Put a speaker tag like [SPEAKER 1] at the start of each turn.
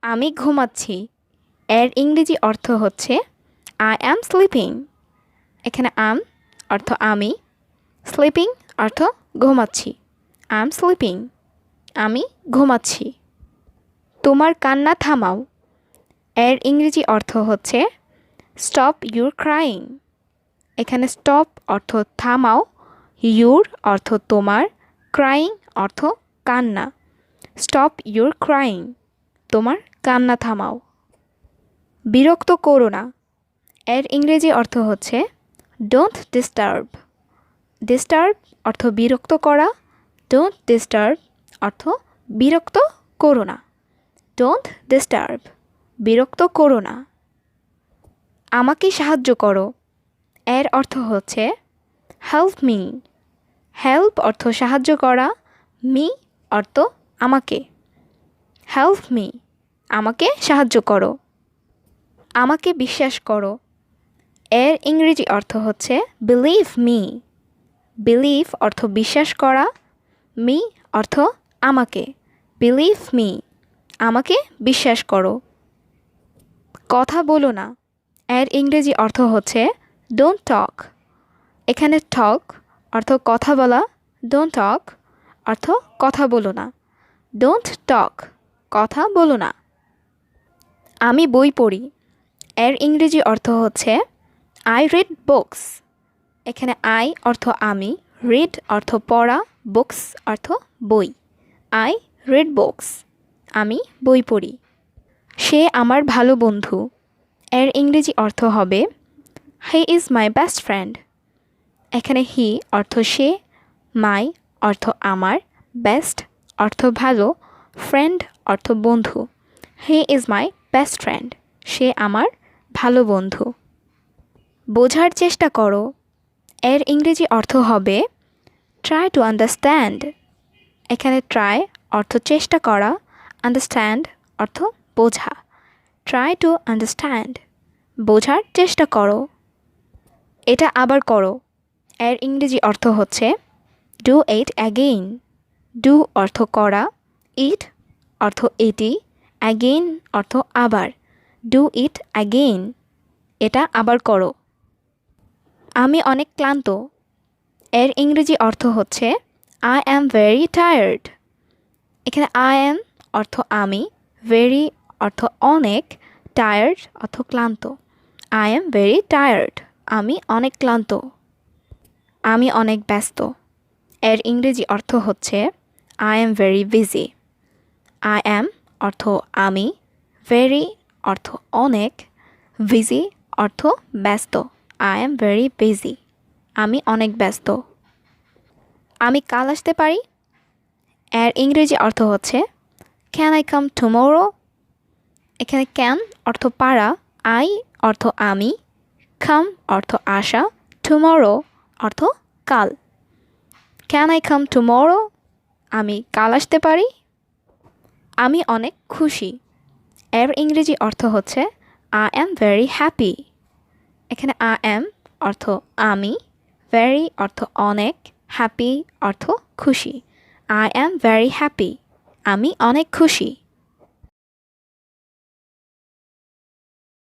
[SPEAKER 1] আমি ঘুমাচ্ছি এর ইংরেজি অর্থ হচ্ছে আই অ্যাম স্লিপিং। এখানে আম অর্থ আমি, স্লিপিং অর্থ ঘুমাচ্ছি। আই এম স্লিপিং, আমি ঘুমাচ্ছি। তোমার কান্না থামাও এর ইংরেজি অর্থ হচ্ছে স্টপ ইউর ক্রাইং। এখানে স্টপ অর্থ থামাও, ইউর অর্থ তোমার, ক্রাইং অর্থ কান্না। স্টপ ইউর ক্রাইং, তোমার কান্না থামাও। বিরক্ত করো না এর ইংরেজি অর্থ হচ্ছে ডোন্ট ডিস্টার্ব। ডিস্টার্ব অর্থ বিরক্ত করা, ডোন্ট ডিস্টার্ব অর্থ বিরক্ত করো না। ডোন্ট ডিস্টার্ব, বিরক্ত করো না। আমাকে সাহায্য করো এর অর্থ হচ্ছে হেল্প মি। হেল্প অর্থ সাহায্য করা, মি অর্থ আমাকে। হেল্প মি, আমাকে সাহায্য করো। আমাকে বিশ্বাস করো এর ইংরেজি অর্থ হচ্ছে বিলিভ মি। বিলিভ অর্থ বিশ্বাস করা, মি অর্থ আমাকে। বিলিভ মি, আমাকে বিশ্বাস করো। কথা বলো না এর ইংরেজি অর্থ হচ্ছে ডোন্ট টক। এখানে টক অর্থ কথা বলা, ডোন্ট টক অর্থ কথা বলো না। ডোন্ট টক, কথা বলো না। আমি বই পড়ি এর ইংরেজি অর্থ হচ্ছে আই রিড বুকস। এখানে আই অর্থ আমি, রিড অর্থ পড়া, বুকস অর্থ বই। আই রিড বুকস, আমি বই পড়ি। সে আমার ভালো বন্ধু এর ইংরেজি অর্থ হবে হি ইজ মাই বেস্ট ফ্রেন্ড। এখানে হি অর্থ সে, মাই অর্থ আমার, বেস্ট অর্থ ভালো, ফ্রেন্ড অর্থ বন্ধু। He is my best friend, সে আমার ভালো বন্ধু। বোঝার চেষ্টা করো এর ইংরেজি অর্থ হবে ট্রাই টু আন্ডারস্ট্যান্ড। এখানে ট্রাই অর্থ চেষ্টা করা, আন্ডারস্ট্যান্ড অর্থ বোঝা। ট্রাই টু আন্ডারস্ট্যান্ড, বোঝার চেষ্টা করো। এটা আবার করো এর ইংরেজি অর্থ হচ্ছে ডু ইট অ্যাগেইন। ডু অর্থ করা, ইট অর্থ এটি, অ্যাগেইন অর্থ আবার। ডু ইট অ্যাগেইন, এটা আবার করো। আমি অনেক ক্লান্ত এর ইংরেজি অর্থ হচ্ছে আই অ্যাম ভেরি টায়ার্ড। এখানে আই অ্যাম অর্থ আমি, ভেরি অর্থ অনেক, টায়ার্ড অর্থ ক্লান্ত। আই অ্যাম ভেরি টায়ার্ড, আমি অনেক ক্লান্ত। আমি অনেক ব্যস্ত এর ইংরেজি অর্থ হচ্ছে I am very busy. I am অর্থ আমি, ভেরি অর্থ অনেক, বিজি অর্থ ব্যস্ত। আই অ্যাম ভেরি বিজি, আমি অনেক ব্যস্ত। আমি কাল আসতে পারি এর ইংরেজি অর্থ হচ্ছে ক্যান আই কাম টুমোরো। এখানে ক্যান অর্থ পারা, আই অর্থ আমি, কাম অর্থ আসা, টুমোরো অর্থ কাল। ক্যান আই কাম টুমোরো, আমি কাল আসতে পারি। আমি অনেক খুশি এর ইংরেজি অর্থ হচ্ছে আই অ্যাম ভেরি হ্যাপি। এখানে আই অ্যাম অর্থ আমি, ভেরি অর্থ অনেক, হ্যাপি অর্থ খুশি। আই অ্যাম ভেরি হ্যাপি, আমি অনেক খুশি।